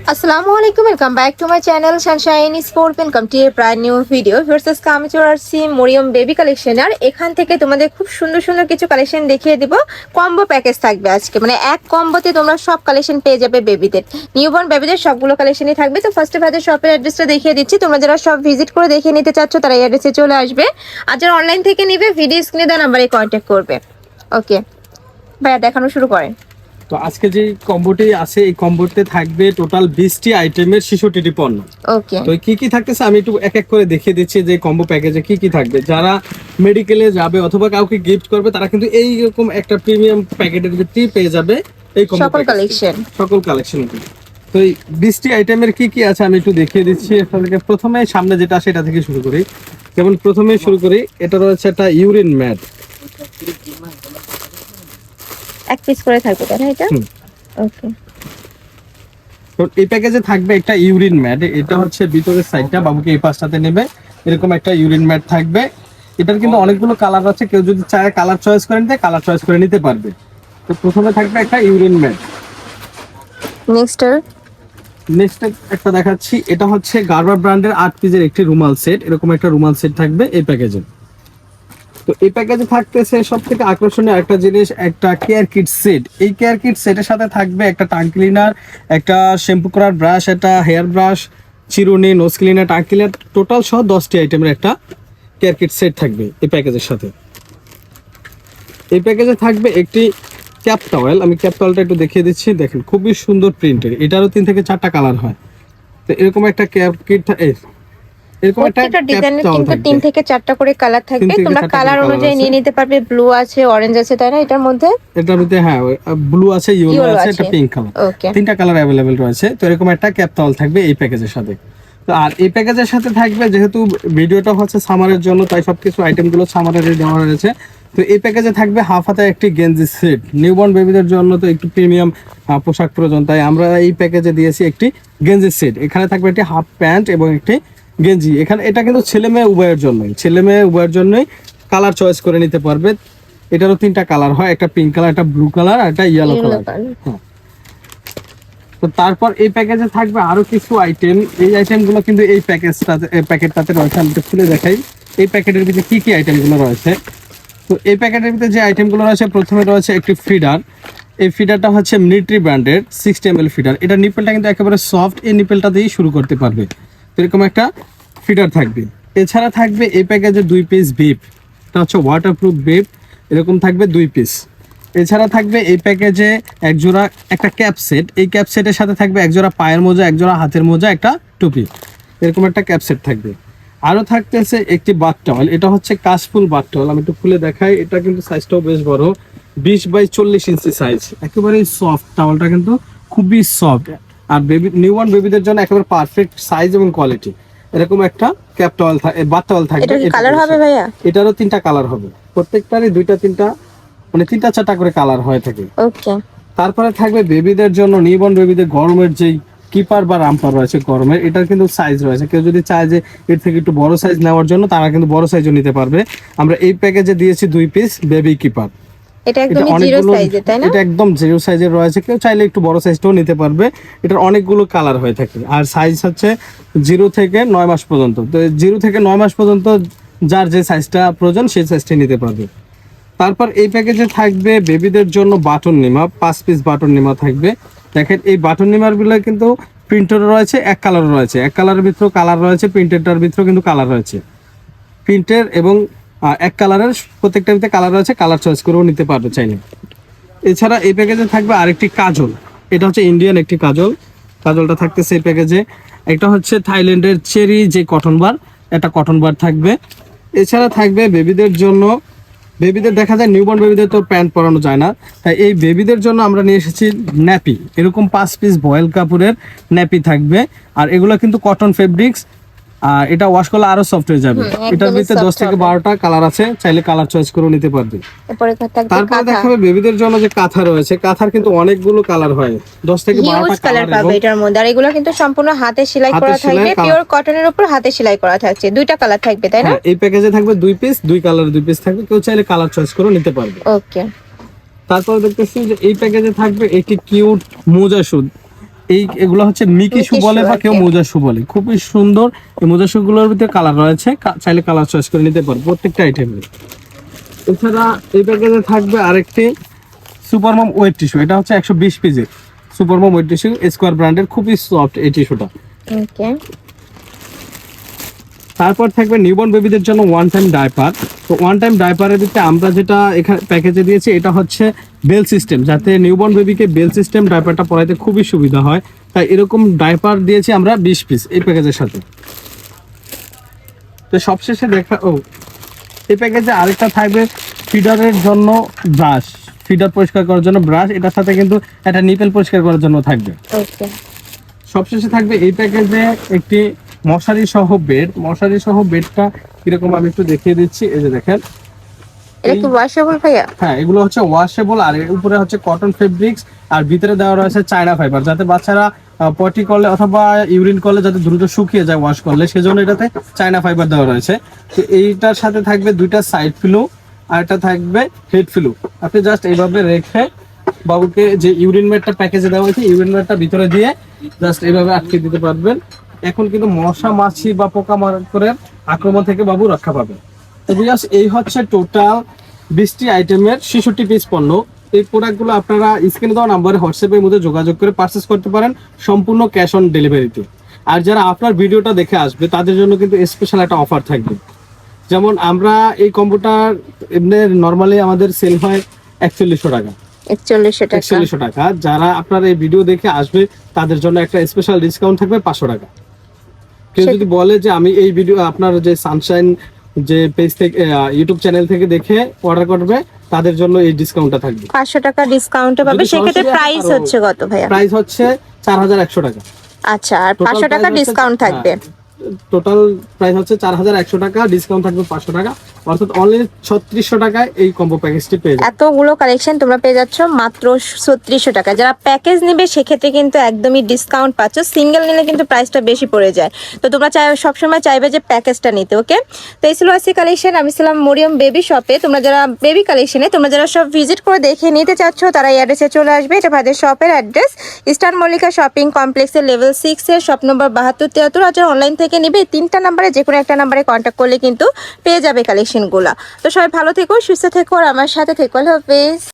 আসসালামু আলাইকুম, welcome back to my channel Sunshine sport. Welcome to A brand new video. Versus আমি চলে আসছি মরিয়ম বেবি কালেকশন। আর এখান থেকে তোমাদের খুব সুন্দর সুন্দর কিছু কালেকশন দেখিয়ে দিব। কম্বো প্যাকেজ থাকবে আজকে, মানে এক কম্বোতে তোমরা সব কালেকশন পেয়ে যাবে বেবিদের, নিউবর্ন বেবিদের সবগুলো কালেকশনই থাকবে। তো ফার্স্টে ভাইদের শপের অ্যাড্রেসটা দেখিয়ে দিচ্ছি। তোমরা যারা সব ভিজিট করে দেখিয়ে নিতে চাচ্ছ তারা এই অ্যাড্রেসে চলে আসবে। আর যারা অনলাইন থেকে নিবে ভিডিও স্ক্রিনে দেওয়া নাম্বারে কন্ট্যাক্ট করবে। ওকে ভাইয়া, দেখানো শুরু করেন। তো আজকে যে কম্বোটি আছে এই কম্বোতে থাকবে টোটাল 20টি আইটেমের 66টি পণ্য। ওকে, তো কি কি থাকতেছে আমি একটু এক এক করে দেখিয়ে দিচ্ছি যে কম্বো প্যাকেজে কি কি থাকবে। যারা মেডিকেলে যাবে অথবা কাউকে গিফট করবে তারা কিন্তু এইরকম একটা প্রিমিয়াম প্যাকেটের ভিতরেই পেয়ে যাবে এই কম্বো সকল কালেকশন। সকল কালেকশনগুলো। তো এই 20টি আইটেমের কি কি আছে আমি একটু দেখিয়ে দিচ্ছি। এখানে প্রথমে সামনে যেটা আছে এটা থেকে শুরু করি। যেমন প্রথমে শুরু করি, এটা রয়েছে একটা ইউরিন ম্যাট। এক পিস করে থাকবে তাই না এটা? ওকে, তো এই প্যাকেজে থাকবে একটা ইউরিন ম্যাট। এটা হচ্ছে ভিতরের সাইডটা, বাবুকে এই পাশটাতে নেবে এরকম একটা ইউরিন ম্যাট থাকবে। এটার কিন্তু অনেকগুলো কালার আছে, কেউ যদি চায় কালার চয়েস করে নিতে কালার চয়েস করে নিতে পারবে। তো প্রথমে থাকবে একটা ইউরিন ম্যাট। নেক্সট একটা দেখাচ্ছি, এটা হচ্ছে গার্বার ব্র্যান্ডের 8 পিসের একটি রুমাল সেট। এরকম একটা রুমাল সেট থাকবে এই প্যাকেজে। তো এই প্যাকেজে থাকতেছে সব থেকে আকর্ষণীয় একটা জিনিস, একটা কেয়ার কিট সেট। এই কেয়ার কিট সেটের সাথে থাকবে একটা টাং ক্লিনার, একটা শ্যাম্পু করার ব্রাশ, একটা হেয়ার ব্রাশ, চিরুনি, nose cleaner, tongue cleaner, total সহ 10টি আইটেমের একটা কেয়ার কিট সেট থাকবে এই প্যাকেজের সাথে। এই প্যাকেজে থাকবে একটি ক্যাপ টাওয়েল। আমি ক্যাপ টাওয়েলটা একটু দেখিয়ে দিচ্ছি। দেখেন খুবই সুন্দর প্রিন্টের, এটারও 3 থেকে 4টা কালার হয়। তো এরকম একটা ক্যাপ কিট, এরকম একটা ডিজাইনের কিন্তু 3 থেকে 4টা করে কালার থাকবে। তোমরা কালার অনুযায়ী নিয়ে নিতে পারবে। ব্লু আছে, অরেঞ্জ আছে, তাই না? এটার মধ্যে হ্যাঁ ব্লু আছে, ইয়েলো আছে, একটা পিঙ্ক কালার, 3টা কালার অ্যাভেলেবেল রয়েছে। তো এরকম একটা ক্যাপ টাওয়েল থাকবে এই প্যাকেজের সাথে। তো আর এই প্যাকেজের সাথে থাকবে, যেহেতু ভিডিওটা হচ্ছে সামারের জন্য তাই সবকিছু আইটেমগুলো সামারের দেওয়া হয়েছে। তো এই প্যাকেজে থাকবে হাফ হাতা একটি গেঞ্জি সেট। নিউবর্ন বেবিদের জন্য তো একটু প্রিমিয়াম পোশাক প্রয়োজন, তাই আমরা এই প্যাকেজে দিয়েছি একটি গেঞ্জি সেট। এখানে থাকবে একটি হাফ প্যান্ট এবং একটি গেঞ্জি। এখানে এটা কিন্তু ছেলে মেয়ে উভয়ের জন্যই কালার চয়েস করে নিতে পারবে। এটারও 3টা কালার হয়, একটা পিঙ্ক কালার, একটা ব্লু কালার আর একটা ইয়েলো কালার। তো তারপর এই প্যাকেজে থাকবে আরো কিছু আইটেম। এই আইটেমগুলো কিন্তু এই প্যাকেটটাতে রয়েছে। আমি একটু খুলে দেখাই এই প্যাকেটের ভিতরে কি কি আইটেমগুলো রয়েছে। তো এই প্যাকেটের ভিতরে যে আইটেমগুলো রয়েছে, প্রথমে রয়েছে একটি ফিডার। এই ফিডারটা হচ্ছে মিলিটারি ব্র্যান্ডের 60 ml ফিডার। এটা নিপেলটা কিন্তু একেবারে সফট, এই নিপেলটা দিয়েই শুরু করতে পারবে। এরকম একটা ফিডার থাকবে। এছাড়া থাকবে এই প্যাকেজে 2 পিস বিপ, এটা হচ্ছে ওয়াটারপ্রুফ বিপ, এরকম থাকবে 2 পিস। এছাড়া থাকবে এই প্যাকেজে একজোড়া একটা ক্যাপ সেট। এই ক্যাপ সেটের সাথে থাকবে একজোড়া পায়ের মোজা, একজোড়া হাতের মোজা, একটা টুপি, এরকম একটা ক্যাপ সেট থাকবে। আরও থাকতেছে একটি বাথ টাওয়েল। এটা হচ্ছে কাশফুল বাথ টাওয়েল। আমি একটু খুলে দেখাই, এটা কিন্তু সাইজটাও বেশ বড়, 20 বাই 40 ইঞ্চি সাইজ। একেবারেই সফট, টাওয়েলটা কিন্তু খুবই সফট। আর নিউবর্ন বেবিদের জন্য একেবারে পারফেক্ট সাইজ এবং কোয়ালিটি। এরকম একটা ক্যাপ টাওয়েল বাথ টাওয়েল থাকবে। কালার হবে ভাইয়া? এটারও 3টা কালার হবে, প্রত্যেকটারই 2টা 3টা মানে 3টা 4টা করে কালার হয়ে থাকে। ওকে, তারপরে থাকবে বেবিদের জন্য, নিউবর্ন বেবিদের গরমের যেই কিপার বা রামপার রয়েছে গরমের, এটার কিন্তু সাইজ রয়েছে। কেউ যদি চায় যে এর থেকে একটু বড় সাইজ নেওয়ার জন্য তারা কিন্তু বড় সাইজও নিতে পারবে। আমরা এই প্যাকেজে দিয়েছি 2 পিস বেবি কিপার। এটা একদম জিরো সাইজে, তাই না? এটা একদম জিরো সাইজের রয়েছে, কেউ চাইলে একটু বড় সাইজটাও নিতে পারবে। এটার অনেকগুলো কালার হয়ে থাকে। আর সাইজ হচ্ছে 0 থেকে 9 মাস পর্যন্ত। তো 0 থেকে 9 মাস পর্যন্ত যার যে সাইজটা প্রয়োজন সেই সাইজটা নিতে পারবে। তারপর এই প্যাকেজে থাকবে বেবিদের জন্য button Nima, 5 piece button Nima থাকবে। দেখেন এই বাটন নিমারগুলো কিন্তু প্রিন্টের রয়েছে, এক কালার রয়েছে, এক কালারের ভিতরেও কালার রয়েছে, প্রিন্টেরটার ভিতরেও কিন্তু কালার রয়েছে। প্রিন্টের এবং এক কালারের প্রত্যেকটার ভিতরে কালার রয়েছে, কালার চয়েস করেও নিতে পারবে চাইলে। এছাড়া এই প্যাকেজে থাকবে আরেকটি কাজল। এটা হচ্ছে ইন্ডিয়ান একটি কাজল। কাজলটা থাকতেছে এই প্যাকেজে। একটা হচ্ছে থাইল্যান্ডের চেরি যে কটন বার, একটা কটন বার থাকবে। এছাড়া থাকবে বেবিদের জন্য, বেবিদের দেখা যায় নিউবর্ন বেবিদের তো প্যান্ট পরানো যায় না, তাই এই বেবিদের জন্য আমরা নিয়ে এসেছি ন্যাপি। এরকম 5 পিস বয়েল কাপড়ের ন্যাপি থাকবে। আর এগুলো কিন্তু কটন ফেব্রিক্স, আর এটা ওয়াশ করলে আরো সফট হয়ে যাবে। এটার ভিতরে 10 থেকে 12টা কালার আছে, চাইলে কালার চয়েস করে নিতে পারবে। তারপরে দেখাবে বেবিদের জন্য যে কাঁথা রয়েছে। কাঁথার কিন্তু অনেকগুলো কালার হয়, 10 থেকে 12টা কালার পাবে এটার মধ্যে। আর এগুলো কিন্তু সম্পূর্ণ হাতে সেলাই করা থাকবে, পিওর কটনের উপর হাতে সেলাই করা থাকছে। 2টা কালার থাকবে, তাই না? এই প্যাকেজে থাকবে 2 পিস, 2 কালারের 2 পিস থাকবে, কেউ চাইলে কালার চয়েস করে নিতে পারবে। ওকে, তারপর দেখতেছি যে এই প্যাকেজে থাকবে একটি কিউট মোজা শুট। এগুলো হচ্ছে মিকি শু বলে বা কেউ মোজা শু বলে, খুবই সুন্দর। এই মোজা শু গুলোর ভিতরে কালার রয়েছে, চাইলে কালার চয়েস করে নিতে পারো প্রত্যেকটা আইটেমে। এছাড়া এই প্যাকেজে থাকবে আরেকটি সুপার মম ওয়েট টিস্যু, এটা হচ্ছে 120 পিসের সুপার মম ওয়েট টিস্যু, স্কোয়ার ব্র্যান্ডের, খুবই সফট এই টিস্যুটা। ওকে, তারপর থাকবে নিউবর্ন বেবিদের জন্য ওয়ান টাইম ডাইপার। তো ওয়ান টাইম ডাইপারের দিকে আমরা যেটা এখানে প্যাকেজে দিয়েছি এটা হচ্ছে বেল সিস্টেম, যাতে নিউবর্ন বেবিকে বেল সিস্টেম ডাইপারটা পরাইতে খুবই সুবিধা হয়, তাই এরকম ডাইপার দিয়েছি আমরা 20 পিস এই প্যাকেজের সাথে। তো সবশেষে এই প্যাকেজে আরেকটা থাকবে ফিডারের জন্য ব্রাশ, ফিডার পরিষ্কার করার জন্য ব্রাশ, এটার সাথে কিন্তু একটা নিপেল পরিষ্কার করার জন্য থাকবে। ওকে, সবশেষে থাকবে এই প্যাকেজে একটি মশারি সহ বেড। মশারি সহ বেডটা কিরকম আমি একটু দেখিয়ে দিচ্ছি, এই যে দেখেন। এটা কি ওয়াশেবল ভাইয়া? হ্যাঁ, এগুলো হচ্ছে ওয়াশেবল, আর এর উপরে হচ্ছে কটন ফেব্রিক্স, আর ভিতরে দেওয়া রয়েছে চায়না ফাইবার, যাতে বাচ্চারা পটি করলে অথবা ইউরিন করলে যাতে দ্রুত শুকিয়ে যায় ওয়াশ করলে, সেজন্য এটাতে চায়না ফাইবার দেওয়া রয়েছে। তো এইটার সাথে থাকবে দুইটা সাইড ফিলো, আর এটা থাকবে হেড ফিলো। আপনি জাস্ট এইভাবে রেখে বাবুকে যে ইউরিন ম্যাটটা প্যাকেজে দেওয়া হয়েছে, ইউরিন ম্যাটটা ভিতরে দিয়ে জাস্ট এইভাবে আটকে দিতে পারবেন। এখন কিন্তু মশা মাছি বা পোকা মাকড়ের আক্রমণ থেকে বাবু রক্ষা পাবে। তো বিয়াস, এই হচ্ছে টোটাল 20টি আইটেমের 66 পিস পণ্য। এই প্রোডাক্টগুলো আপনারা স্ক্রিনে দেওয়া নাম্বারে হোয়াটসঅ্যাপের মধ্যে যোগাযোগ করে পারচেস করতে পারেন সম্পূর্ণ ক্যাশ অন ডেলিভারিতে। আর যারা আপনার ভিডিওটা দেখে আসবে তাদের জন্য কিন্তু স্পেশাল একটা অফার থাকবে। যেমন আমরা এই কম্পিউটার এমনি নর্মালি আমাদের সেল হয় 4100 টাকা, 4100 টাকা। যারা আপনার এই ভিডিও দেখে আসবে তাদের জন্য একটা স্পেশাল ডিসকাউন্ট থাকবে 500 টাকা। কেউ যদি বলে যে আমি এই ভিডিও আপনার যে সানশাইন যে পেজ থেকে ইউটিউব চ্যানেল থেকে দেখে অর্ডার করবে, তাদের জন্য এই ডিসকাউন্টটা থাকবে, 500 টাকা ডিসকাউন্টে পাবে। সেক্ষেত্রে প্রাইস হচ্ছে কত ভাইয়া? প্রাইস হচ্ছে 4100 টাকা। আচ্ছা, আর 500 টাকা ডিসকাউন্ট থাকবে। টোটাল প্রাইস হচ্ছে 4100 টাকা, ডিসকাউন্ট থাকবে 500 টাকা, অর্থাৎ অনলি 3600 টাকায় এই কম্বো প্যাকেজটি পেয়ে যাবে। এতগুলো কালেকশন তোমরা পেয়ে যাচ্ছ মাত্র 3600 টাকা। যারা প্যাকেজ নেবে সেক্ষেত্রে কিন্তু একদমই ডিসকাউন্ট পাচ্ছ, সিঙ্গেল নিলে কিন্তু প্রাইসটা বেশি পড়ে যায়। তো তোমরা সবসময় চাইবে যে প্যাকেজটা নিতে। ওকে, তো এই ছিল আজকে কালেকশন। আমি ছিলাম মরিয়ম বেবি শপে। তোমরা যারা বেবি কালেকশনে তোমরা যারা সব ভিজিট করে দেখে নিতে চাচ্ছ, তারা এই অ্যাড্রেসে চলে আসবে। এটা ভাইদের শপের অ্যাড্রেস, ইস্টার্ন মল্লিকা শপিং কমপ্লেক্সের লেভেল 6 এর শপ নম্বর 7273। আর যারা অনলাইন থেকে নিবে এই 3টা নাম্বারে যে কোনো একটা নাম্বারে কন্ট্যাক্ট করলে কিন্তু পেয়ে যাবে কালেকশনগুলো। তো সবাই ভালো থেকো, সুস্থ থেকো, আর আমার সাথে থেকো। আল্লাহ হাফেজ।